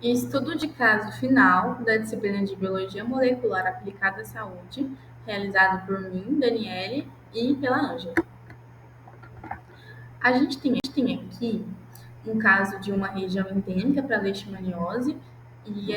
Estudo de caso final da disciplina de Biologia Molecular Aplicada à Saúde, realizado por mim, Daniele, e pela Ângela. A gente tem aqui um caso de uma região endêmica para leishmaniose, e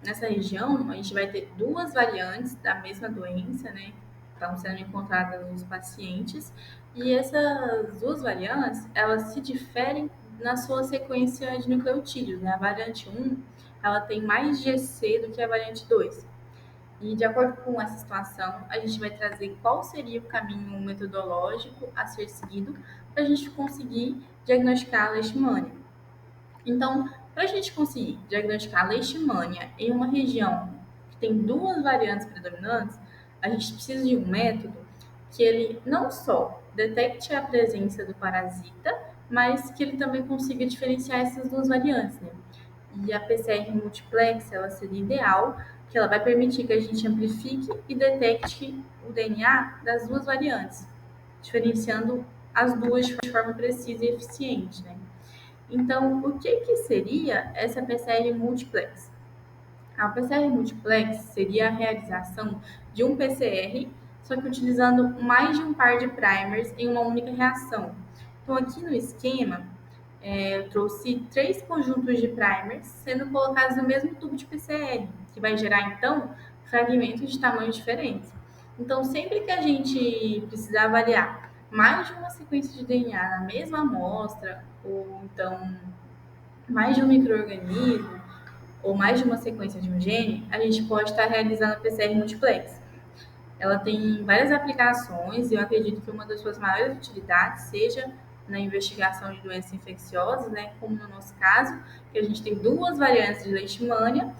nessa região a gente vai ter duas variantes da mesma doença, né? Estão sendo encontradas nos pacientes, e essas duas variantes, elas se diferem na sua sequência de nucleotídeos, né? A variante 1, ela tem mais GC do que a variante 2. E, de acordo com essa situação, a gente vai trazer qual seria o caminho metodológico a ser seguido para a gente conseguir diagnosticar a leishmania. Então, para a gente conseguir diagnosticar a leishmania em uma região que tem duas variantes predominantes, a gente precisa de um método que ele não só detecte a presença do parasita, mas que ele também consiga diferenciar essas duas variantes, né? E a PCR multiplex, ela seria ideal, que ela vai permitir que a gente amplifique e detecte o DNA das duas variantes, diferenciando as duas de forma precisa e eficiente, né? Então, o que seria essa PCR multiplex? A PCR multiplex seria a realização de um PCR, só que utilizando mais de um par de primers em uma única reação. Então, aqui no esquema, eu trouxe 3 conjuntos de primers sendo colocados no mesmo tubo de PCR, que vai gerar, então, fragmentos de tamanhos diferentes. Então, sempre que a gente precisar avaliar mais de uma sequência de DNA na mesma amostra, ou então mais de um microorganismo, ou mais de uma sequência de um gene, a gente pode estar realizando a PCR multiplex. Ela tem várias aplicações e eu acredito que uma das suas maiores utilidades seja na investigação de doenças infecciosas, né, como no nosso caso, que a gente tem duas variantes de leishmania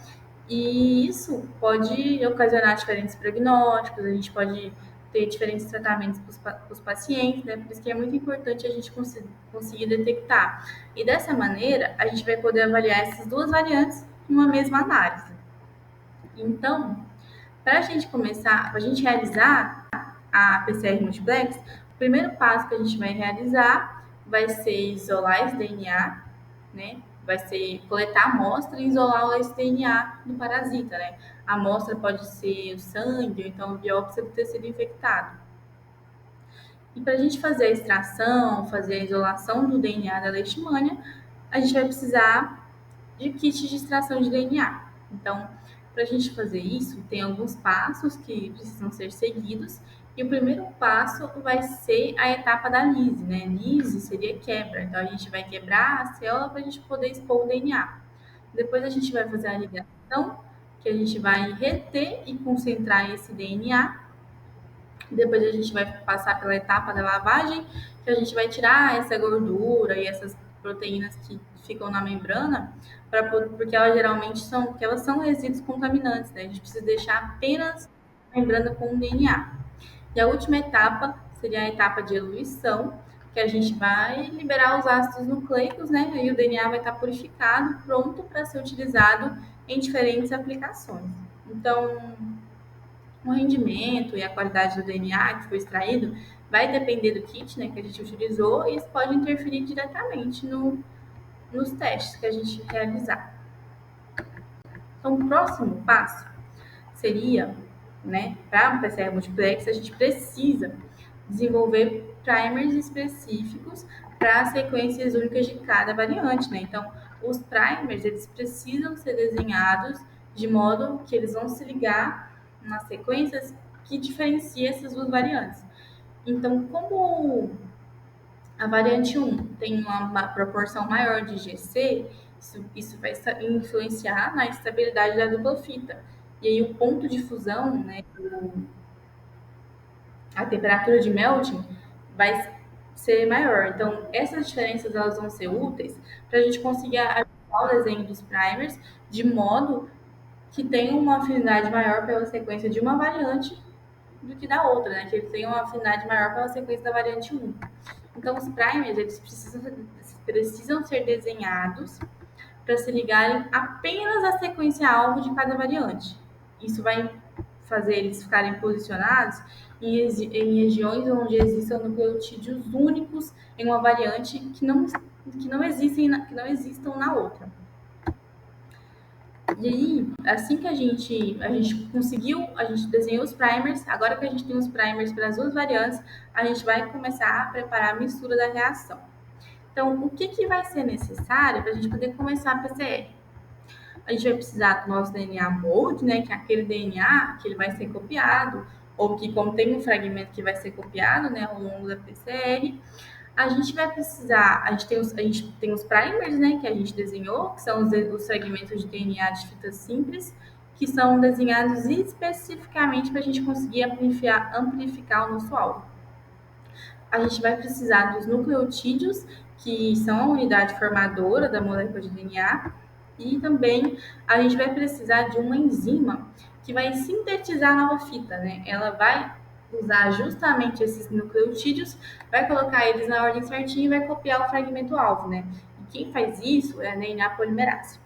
e isso pode ocasionar diferentes prognósticos, a gente pode ter diferentes tratamentos para os pacientes, né? Por isso que é muito importante a gente conseguir detectar. E dessa maneira, a gente vai poder avaliar essas duas variantes em uma mesma análise. Então, para a gente começar, para a gente realizar a PCR multiplex, o primeiro passo que a gente vai realizar vai ser isolar esse DNA, né? Vai ser coletar a amostra e isolar esse DNA do parasita, né? A amostra pode ser o sangue ou então a biópsia do tecido infectado. E para a gente fazer a extração, fazer a isolação do DNA da leishmania, a gente vai precisar de kit de extração de DNA. Então, para a gente fazer isso, tem alguns passos que precisam ser seguidos. E o primeiro passo vai ser a etapa da lise, né? Lise seria quebra. Então, a gente vai quebrar a célula para a gente poder expor o DNA. Depois, a gente vai fazer a ligação, que a gente vai reter e concentrar esse DNA. Depois, a gente vai passar pela etapa da lavagem, que a gente vai tirar essa gordura e essas proteínas que ficam na membrana, porque elas geralmente são resíduos contaminantes, né? A gente precisa deixar apenas a membrana com o DNA. E a última etapa seria a etapa de eluição, que a gente vai liberar os ácidos nucleicos, né? E o DNA vai estar purificado, pronto para ser utilizado em diferentes aplicações. Então, o rendimento e a qualidade do DNA que foi extraído vai depender do kit, né, que a gente utilizou, e isso pode interferir diretamente nos testes que a gente realizar. Então, o próximo passo seria, né, para a PCR multiplex, a gente precisa desenvolver primers específicos para sequências únicas de cada variante, né? Então, os primers, eles precisam ser desenhados de modo que eles vão se ligar nas sequências que diferenciam essas duas variantes. Então, como a variante 1 tem uma proporção maior de GC, isso vai influenciar na estabilidade da dupla fita. E aí o ponto de fusão, né, a temperatura de melting vai ser maior. Então, essas diferenças elas vão ser úteis para a gente conseguir ajustar o desenho dos primers de modo que tenha uma afinidade maior pela sequência de uma variante do que da outra, né? Que ele tenha uma afinidade maior pela sequência da variante 1. Então, os primers eles precisam ser desenhados para se ligarem apenas à sequência alvo de cada variante. Isso vai fazer eles ficarem posicionados em regiões onde existam nucleotídeos únicos em uma variante que não existam na outra. E aí, assim que a gente conseguiu, a gente desenhou os primers, agora que a gente tem os primers para as duas variantes, a gente vai começar a preparar a mistura da reação. Então, o que, que vai ser necessário para a gente poder começar a PCR? A gente vai precisar do nosso DNA mold, né, que é aquele DNA que ele vai ser copiado, ou que contém um fragmento que vai ser copiado, né, ao longo da PCR. A gente vai precisar, a gente tem os primers, né, que a gente desenhou, que são os fragmentos de DNA de fita simples, que são desenhados especificamente para a gente conseguir amplificar o nosso alvo. A gente vai precisar dos nucleotídeos, que são a unidade formadora da molécula de DNA, e também a gente vai precisar de uma enzima que vai sintetizar a nova fita, né? Ela vai usar justamente esses nucleotídeos, vai colocar eles na ordem certinha e vai copiar o fragmento alvo, né? E quem faz isso é a DNA polimerase.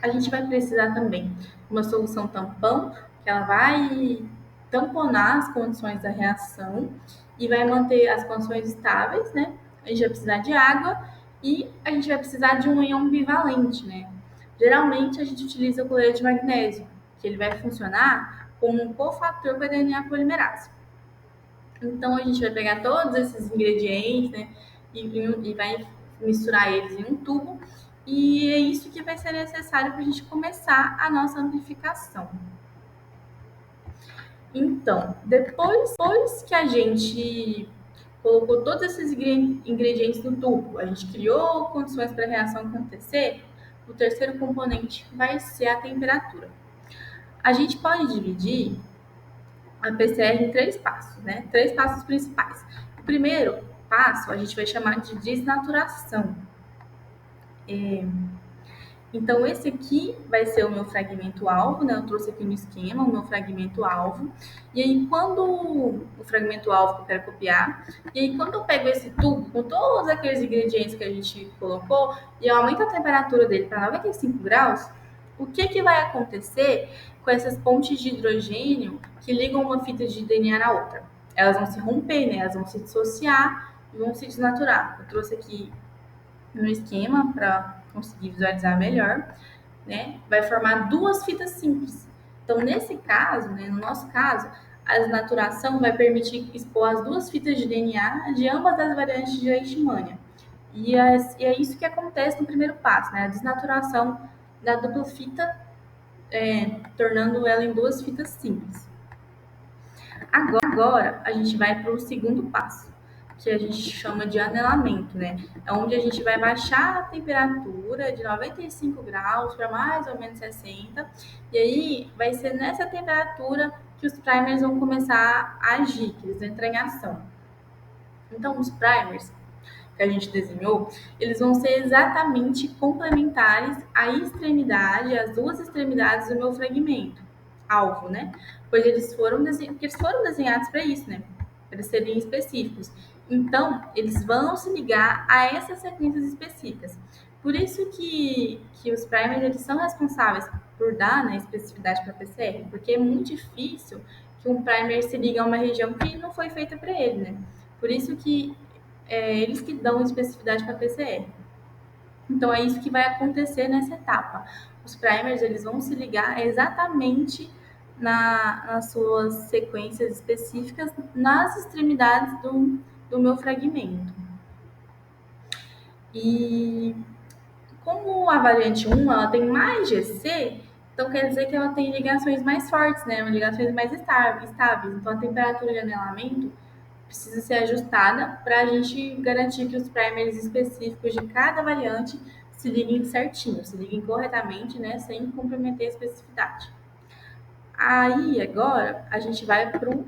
A gente vai precisar também de uma solução tampão, que ela vai tamponar as condições da reação e vai manter as condições estáveis, né? A gente vai precisar de água e a gente vai precisar de um íon bivalente, né? Geralmente a gente utiliza o cloreto de magnésio, que ele vai funcionar como um cofator para a DNA polimerase. Então a gente vai pegar todos esses ingredientes, né, e vai misturar eles em um tubo, e é isso que vai ser necessário para a gente começar a nossa amplificação. Então, depois que a gente colocou todos esses ingredientes no tubo, a gente criou condições para a reação acontecer, o terceiro componente vai ser a temperatura. A gente pode dividir a PCR em três passos, né? Três passos principais. O primeiro passo a gente vai chamar de desnaturação. Então, esse aqui vai ser o meu fragmento alvo, né? Eu trouxe aqui no esquema o meu fragmento alvo. E aí, quando o fragmento alvo que eu quero copiar, e aí, quando eu pego esse tubo com todos aqueles ingredientes que a gente colocou e eu aumento a temperatura dele para 95 graus, o que, que vai acontecer com essas pontes de hidrogênio que ligam uma fita de DNA na outra? Elas vão se romper, né? Elas vão se dissociar e vão se desnaturar. Eu trouxe aqui no esquema para conseguir visualizar melhor, né? Vai formar duas fitas simples. Então, nesse caso, né, no nosso caso, a desnaturação vai permitir expor as duas fitas de DNA de ambas as variantes de leishmania. E é isso que acontece no primeiro passo, né? A desnaturação da dupla fita, tornando ela em duas fitas simples. Agora, a gente vai para o segundo passo, que a gente chama de anelamento, né? É onde a gente vai baixar a temperatura de 95 graus para mais ou menos 60, e aí vai ser nessa temperatura que os primers vão começar a agir, que eles vão entrar em ação. Então, os primers que a gente desenhou, eles vão ser exatamente complementares à extremidade, às duas extremidades do meu fragmento, alvo, né? Pois eles foram desenhados para isso, né? Para serem específicos. Então, eles vão se ligar a essas sequências específicas. Por isso que os primers eles são responsáveis por dar, né, especificidade para a PCR, porque é muito difícil que um primer se ligue a uma região que não foi feita para ele, né? Por isso que eles que dão especificidade para a PCR. Então, é isso que vai acontecer nessa etapa. Os primers eles vão se ligar exatamente nas suas sequências específicas nas extremidades do meu fragmento. E como a variante 1 ela tem mais GC, então quer dizer que ela tem ligações mais fortes, né? Ligações mais estáveis. Então, a temperatura de anelamento precisa ser ajustada para a gente garantir que os primers específicos de cada variante se liguem certinho, se liguem corretamente, né, sem comprometer a especificidade. Aí, agora, a gente vai para o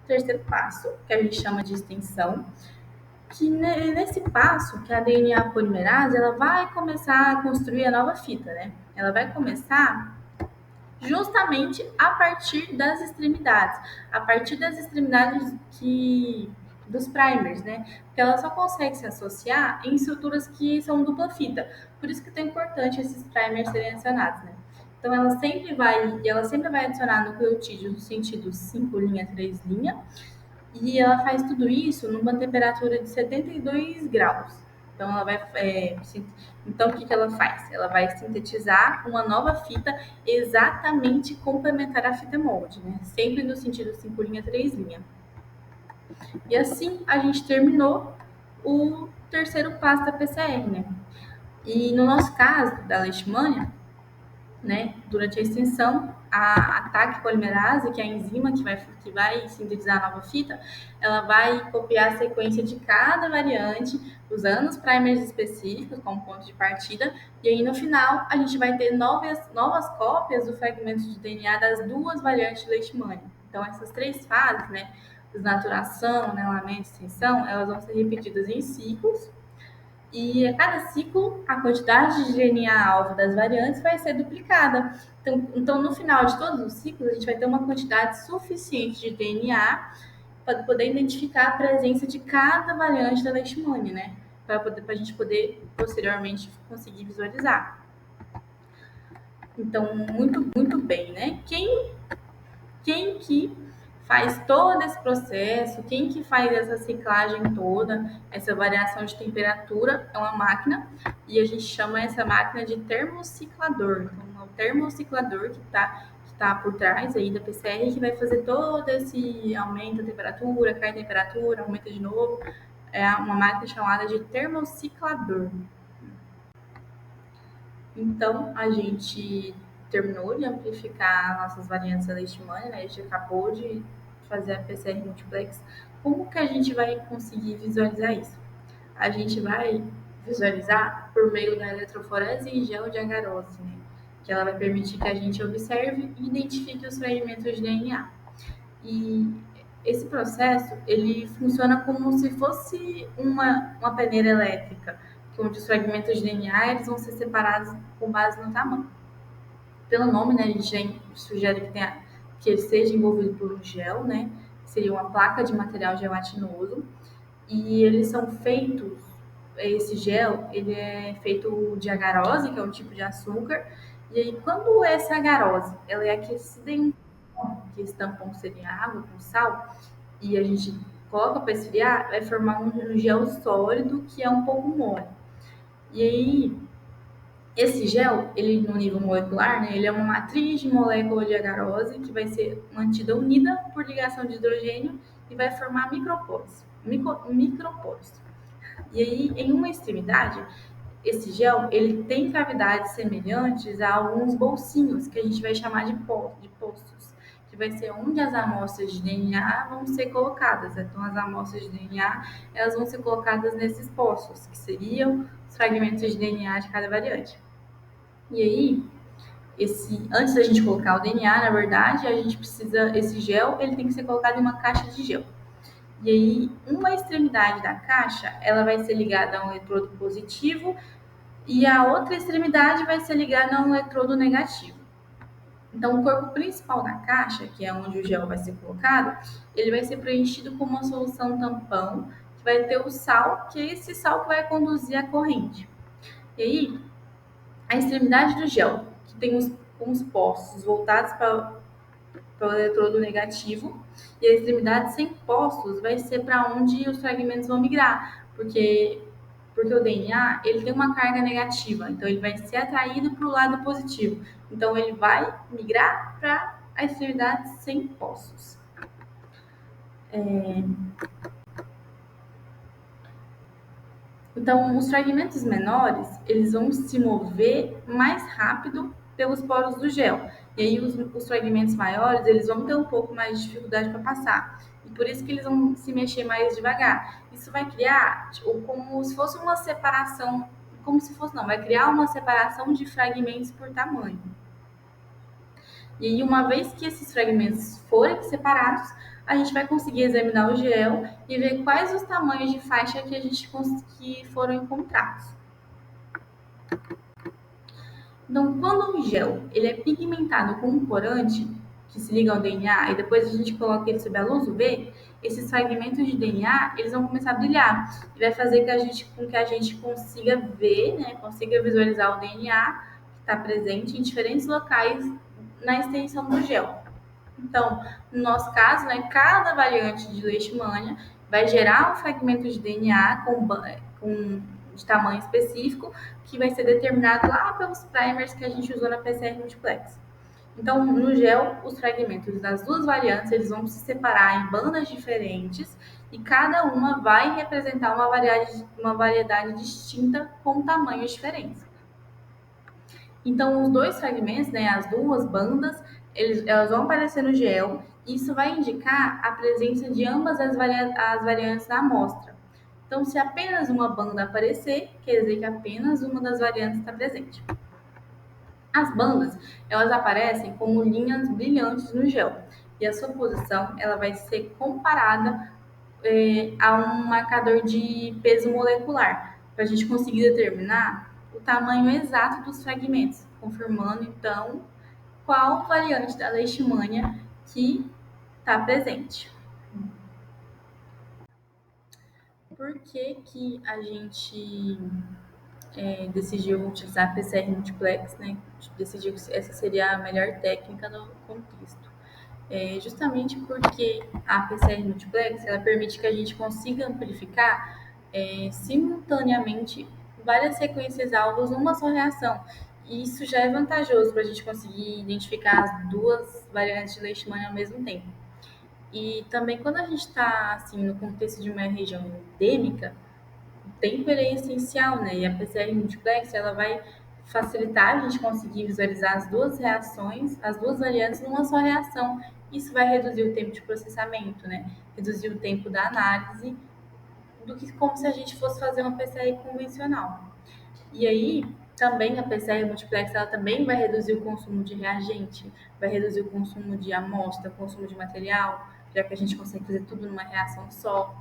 terceiro passo, que a gente chama de extensão, que nesse passo, que a DNA polimerase, ela vai começar a construir a nova fita, né? Ela vai começar justamente a partir das extremidades, dos primers, né? Porque ela só consegue se associar em estruturas que são dupla fita. Por isso que é tão importante esses primers serem adicionados, né? Então ela sempre vai adicionar nucleotídeo no sentido 5', 3', e ela faz tudo isso numa temperatura de 72 graus. Então, então o que que ela faz? Ela vai sintetizar uma nova fita exatamente complementar à fita molde, né? Sempre no sentido 5 linha, 3 linha. E assim a gente terminou o terceiro passo da PCR, né? E no nosso caso, da leishmania, né, durante a extensão, a TAC polimerase, que é a enzima que vai sintetizar a nova fita, ela vai copiar a sequência de cada variante, usando os primers específicos como ponto de partida, e aí no final a gente vai ter novas cópias do fragmento de DNA das duas variantes de leishmania. Então essas três fases, né, desnaturação, anelamento e extensão, elas vão ser repetidas em ciclos, e a cada ciclo, a quantidade de DNA-alvo das variantes vai ser duplicada. Então, no final de todos os ciclos, a gente vai ter uma quantidade suficiente de DNA para poder identificar a presença de cada variante da leishmania, né? Para a gente poder, posteriormente, conseguir visualizar. Então, muito bem, né? Quem que faz todo esse processo, quem que faz essa ciclagem toda, essa variação de temperatura, é uma máquina, e a gente chama essa máquina de termociclador. Então, é o termociclador que tá por trás aí da PCR, que vai fazer todo esse aumento da temperatura, cai a temperatura, aumenta de novo. É uma máquina chamada de termociclador. Então, a gente terminou de amplificar nossas variantes da leishmania, né? A gente acabou de fazer a PCR multiplex. Como que a gente vai conseguir visualizar isso? A gente vai visualizar por meio da eletroforese em gel de agarose, né? Que ela vai permitir que a gente observe e identifique os fragmentos de DNA. E esse processo, ele funciona como se fosse uma peneira elétrica, onde os fragmentos de DNA eles vão ser separados com base no tamanho. Pelo nome, né, a gente já sugere que ele seja envolvido por um gel, né, que seria uma placa de material gelatinoso, e eles são feitos, esse gel, ele é feito de agarose, que é um tipo de açúcar, e aí quando essa agarose, ela é aquecida em que esse tampão seria água com sal, e a gente coloca para esfriar, vai formar um gel sólido que é um pouco mole. E aí, esse gel, ele no nível molecular, né, ele é uma matriz de molécula de agarose que vai ser mantida unida por ligação de hidrogênio e vai formar microporos. Microporos. E aí, em uma extremidade, esse gel ele tem cavidades semelhantes a alguns bolsinhos que a gente vai chamar de postos, que vai ser onde as amostras de DNA vão ser colocadas. Então, as amostras de DNA elas vão ser colocadas nesses postos, que seriam os fragmentos de DNA de cada variante. E aí, antes da gente colocar o DNA, na verdade, a gente precisa, esse gel ele tem que ser colocado em uma caixa de gel. E aí, uma extremidade da caixa, ela vai ser ligada a um eletrodo positivo e a outra extremidade vai ser ligada a um eletrodo negativo. Então, o corpo principal da caixa, que é onde o gel vai ser colocado, ele vai ser preenchido com uma solução tampão, que vai ter o sal, que é esse sal que vai conduzir a corrente. E aí, a extremidade do gel, que tem uns postos voltados para o eletrodo negativo, e a extremidade sem postos vai ser para onde os fragmentos vão migrar, porque o DNA ele tem uma carga negativa, então ele vai ser atraído para o lado positivo. Então ele vai migrar para a extremidade sem postos. Então, os fragmentos menores, eles vão se mover mais rápido pelos poros do gel. E aí, os fragmentos maiores, eles vão ter um pouco mais de dificuldade para passar. E por isso que eles vão se mexer mais devagar. Isso vai criar, tipo, como se fosse uma separação, como se fosse, não, vai criar uma separação de fragmentos por tamanho. E aí, uma vez que esses fragmentos forem separados, a gente vai conseguir examinar o gel e ver quais os tamanhos de faixa que foram encontrados. Então, quando o gel ele é pigmentado com um corante que se liga ao DNA e depois a gente coloca ele sob a luz UV, esses fragmentos de DNA eles vão começar a brilhar e vai fazer com que a gente consiga ver, né, consiga visualizar o DNA que está presente em diferentes locais na extensão do gel. Então, no nosso caso, né, cada variante de leishmania vai gerar um fragmento de DNA com de tamanho específico, que vai ser determinado lá pelos primers que a gente usou na PCR multiplex. Então, no gel, os fragmentos das duas variantes eles vão se separar em bandas diferentes e cada uma vai representar uma variedade distinta com tamanhos diferentes. Então, os dois fragmentos, né, as duas bandas, elas vão aparecer no gel e isso vai indicar a presença de ambas as variantes da amostra. Então, se apenas uma banda aparecer, quer dizer que apenas uma das variantes está presente. As bandas, elas aparecem como linhas brilhantes no gel e a sua posição ela vai ser comparada a um marcador de peso molecular, para a gente conseguir determinar o tamanho exato dos fragmentos, confirmando então qual variante da leishmania que está presente. Por que a gente decidiu utilizar PCR multiplex, né? Decidiu que essa seria a melhor técnica no contexto. Justamente porque a PCR multiplex ela permite que a gente consiga amplificar simultaneamente várias sequências alvos numa só reação. E isso já é vantajoso para a gente conseguir identificar as duas variantes de leishmania ao mesmo tempo. E também quando a gente está assim, no contexto de uma região endêmica, o tempo ele é essencial, né? E a PCR multiplex ela vai facilitar a gente conseguir visualizar as duas reações, as duas variantes numa só reação. Isso vai reduzir o tempo de processamento, né? Reduzir o tempo da análise do que como se a gente fosse fazer uma PCR convencional. E aí, também a PCR multiplex ela também vai reduzir o consumo de reagente, vai reduzir o consumo de amostra, o consumo de material, já que a gente consegue fazer tudo numa reação só.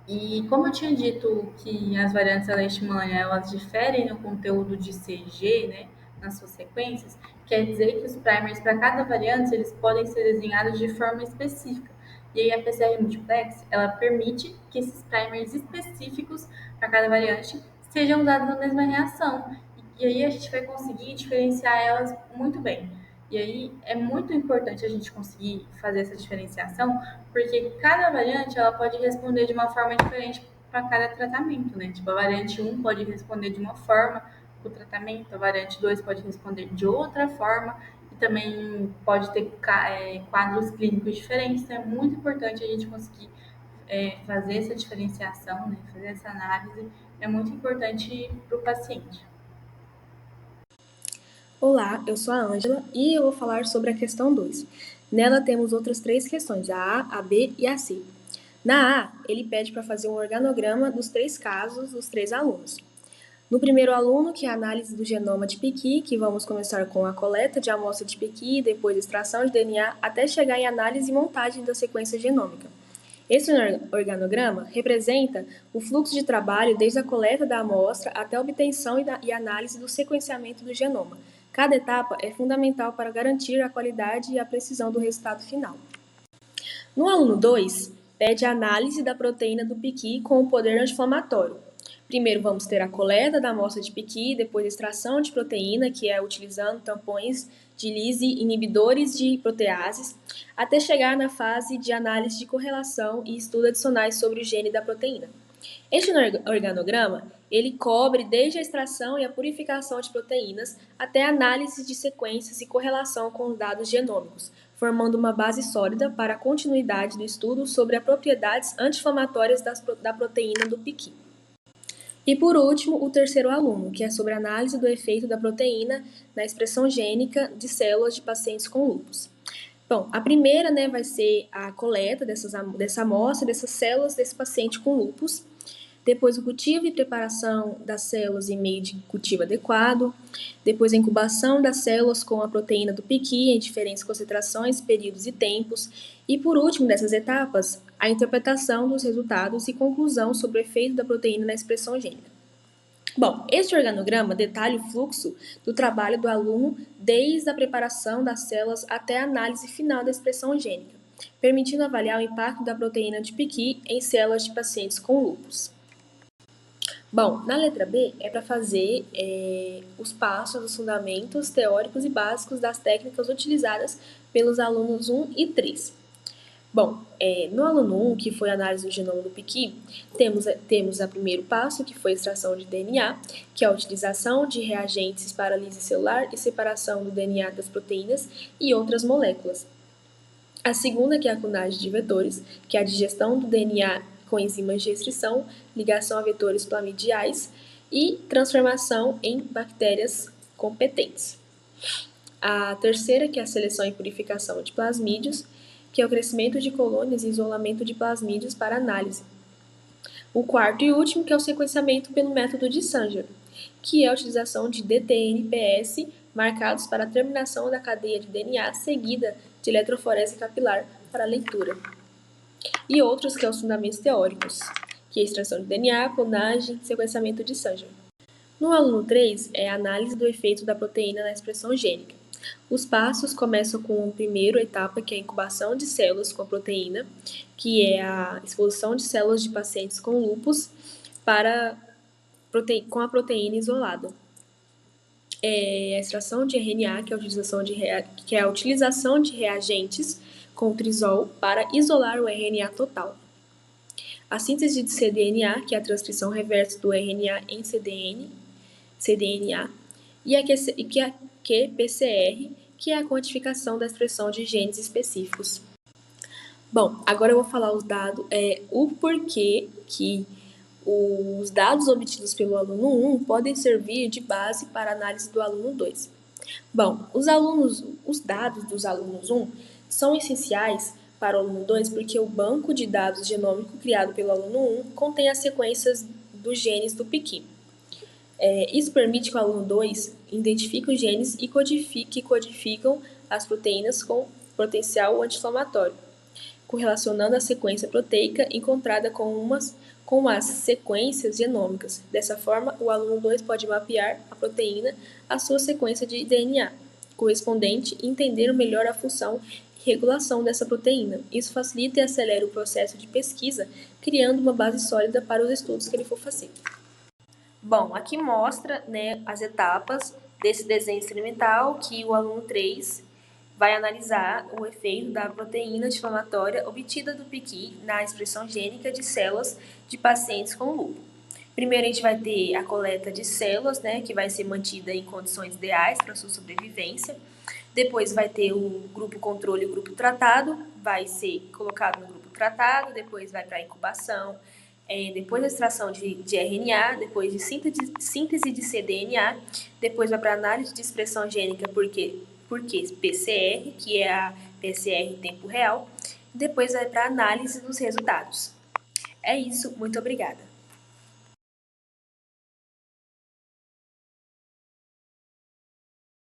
E como eu tinha dito que as variantes da leishmania elas diferem no conteúdo de CG, né, nas suas sequências, quer dizer que os primers para cada variante eles podem ser desenhados de forma específica. E aí a PCR multiplex ela permite que esses primers específicos para cada variante sejam usados na mesma reação. E aí a gente vai conseguir diferenciar elas muito bem. E aí é muito importante a gente conseguir fazer essa diferenciação, porque cada variante ela pode responder de uma forma diferente para cada tratamento, né? Tipo, a variante 1 pode responder de uma forma para o tratamento, a variante 2 pode responder de outra forma e também pode ter quadros clínicos diferentes. Então, é muito importante a gente conseguir fazer essa diferenciação, né? Fazer essa análise. É muito importante para o paciente. Olá, eu sou a Ângela e eu vou falar sobre a questão 2. Nela temos outras 3 questões, a A, a B e a C. Na A, ele pede para fazer um organograma dos 3 casos dos 3 alunos. No primeiro aluno, que é a análise do genoma de Piqui, que vamos começar com a coleta de amostra de Piqui, depois extração de DNA, até chegar em análise e montagem da sequência genômica. Esse organograma representa o fluxo de trabalho desde a coleta da amostra até a obtenção e análise do sequenciamento do genoma. Cada etapa é fundamental para garantir a qualidade e a precisão do resultado final. No aluno 2, pede a análise da proteína do piqui com o poder anti-inflamatório. Primeiro vamos ter a coleta da amostra de piqui, depois a extração de proteína, que é utilizando tampões de Lise inibidores de proteases, até chegar na fase de análise de correlação e estudos adicionais sobre o gene da proteína. Este organograma, ele cobre desde a extração e a purificação de proteínas até a análise de sequências e correlação com os dados genômicos, formando uma base sólida para a continuidade do estudo sobre as propriedades anti-inflamatórias da proteína do piqui. E por último, o terceiro aluno, que é sobre a análise do efeito da proteína na expressão gênica de células de pacientes com lúpus. Bom, a primeira, vai ser a coleta dessa amostra, dessas células desse paciente com lúpus. Depois o cultivo e preparação das células em meio de cultivo adequado. Depois a incubação das células com a proteína do piqui em diferentes concentrações, períodos e tempos. E por último dessas etapas, a interpretação dos resultados e conclusão sobre o efeito da proteína na expressão gênica. Bom, este organograma detalha o fluxo do trabalho do aluno desde a preparação das células até a análise final da expressão gênica, permitindo avaliar o impacto da proteína de piqui em células de pacientes com lúpus. Bom, na letra B é para fazer os passos, os fundamentos teóricos e básicos das técnicas utilizadas pelos alunos 1 e 3. Bom, no aluno 1, que foi a análise do genoma do Piqui, temos o primeiro passo, que foi a extração de DNA, que é a utilização de reagentes para lise celular e separação do DNA das proteínas e outras moléculas. A segunda, que é a clonagem de vetores, que é a digestão do DNA com enzimas de restrição, ligação a vetores plamidiais e transformação em bactérias competentes. A terceira, que é a seleção e purificação de plasmídios, que é o crescimento de colônias e isolamento de plasmídios para análise. O quarto e último, que é o sequenciamento pelo método de Sanger, que é a utilização de DTNPS marcados para a terminação da cadeia de DNA seguida de eletroforese capilar para leitura. E outros, que são os fundamentos teóricos, que é a extração de DNA, clonagem e sequenciamento de Sanger. No aluno 3, é a análise do efeito da proteína na expressão gênica. Os passos começam com a primeira etapa, que é a incubação de células com a proteína, que é a exposição de células de pacientes com lúpus com a proteína isolada. A extração de RNA, que é a utilização de reagentes com trisol para isolar o RNA total. A síntese de cDNA, que é a transcrição reversa do RNA em cDNA, e a qPCR, que é a quantificação da expressão de genes específicos. Bom, agora eu vou falar o porquê que os dados obtidos pelo aluno 1 podem servir de base para a análise do aluno 2. Bom, os dados dos alunos 1 são essenciais para o aluno 2 porque o banco de dados genômico criado pelo aluno 1 contém as sequências dos genes do Piqui. Isso permite que o aluno 2 identifique os genes e codificam as proteínas com potencial anti-inflamatório, correlacionando a sequência proteica encontrada com as sequências genômicas. Dessa forma, o aluno 2 pode mapear a proteína à sua sequência de DNA correspondente e entender melhor a função e regulação dessa proteína. Isso facilita e acelera o processo de pesquisa, criando uma base sólida para os estudos que ele for fazer. Bom, aqui mostra, as etapas desse desenho experimental que o aluno 3 vai analisar o efeito da proteína anti-inflamatória obtida do Piqui na expressão gênica de células de pacientes com lúpus. Primeiro a gente vai ter a coleta de células, que vai ser mantida em condições ideais para sua sobrevivência. Depois vai ter o grupo controle e o grupo tratado, vai ser colocado no grupo tratado, depois vai para a incubação, depois da extração de RNA, depois de síntese de cDNA, depois vai para a análise de expressão gênica por PCR, que é a PCR em tempo real, depois vai para a análise dos resultados. É isso, muito obrigada.